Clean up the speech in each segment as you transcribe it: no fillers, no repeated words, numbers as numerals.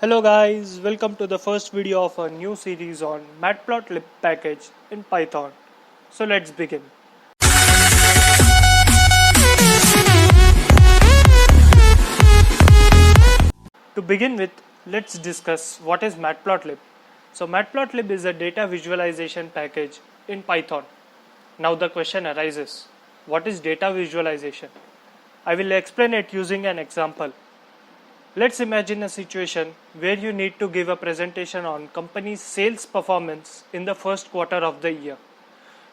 Hello guys, welcome to the first video of a new series on Matplotlib package in Python. So let's begin. To begin with, let's discuss what is Matplotlib. So Matplotlib is a data visualization package in Python. Now the question arises, what is data visualization? I will explain it using an example. Let's imagine a situation where you need to give a presentation on company's sales performance in the first quarter of the year.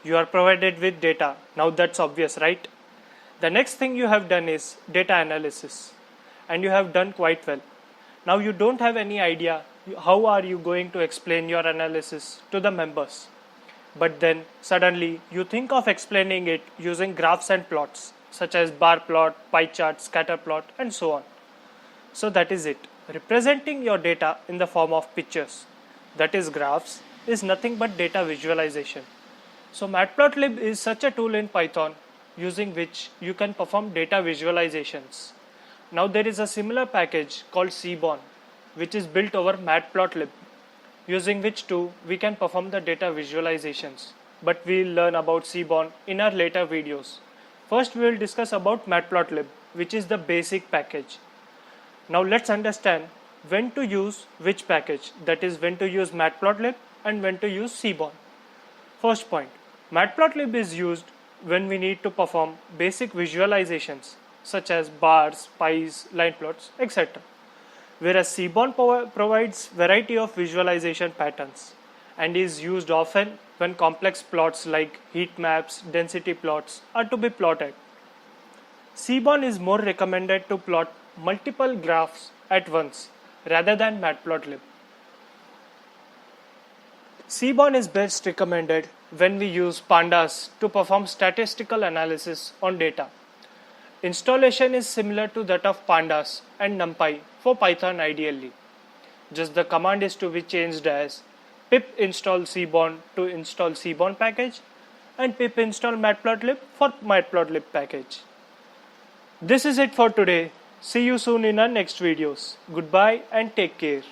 You are provided with data. Now that's obvious, right? The next thing you have done is data analysis, and you have done quite well. Now you don't have any idea how are you going to explain your analysis to the members. But then suddenly you think of explaining it using graphs and plots such as bar plot, pie chart, scatter plot, and so on. So that is it. Representing your data in the form of pictures, that is graphs, is nothing but data visualization. So Matplotlib is such a tool in Python using which you can perform data visualizations. Now there is a similar package called Seaborn which is built over Matplotlib, using which too we can perform the data visualizations. But we will learn about Seaborn in our later videos. First we will discuss about Matplotlib, which is the basic package. Now let's understand when to use which package, that is when to use Matplotlib and when to use Seaborn. First point, Matplotlib is used when we need to perform basic visualizations such as bars, pies, line plots, etc. Whereas Seaborn provides variety of visualization patterns and is used often when complex plots like heat maps, density plots are to be plotted. Seaborn is more recommended to plot multiple graphs at once rather than Matplotlib. Seaborn is best recommended when we use pandas to perform statistical analysis on data. Installation is similar to that of pandas and NumPy for Python ideally. Just the command is to be changed as pip install Seaborn to install Seaborn package and pip install Matplotlib for Matplotlib package. This is it for today. See you soon in our next videos. Goodbye and take care.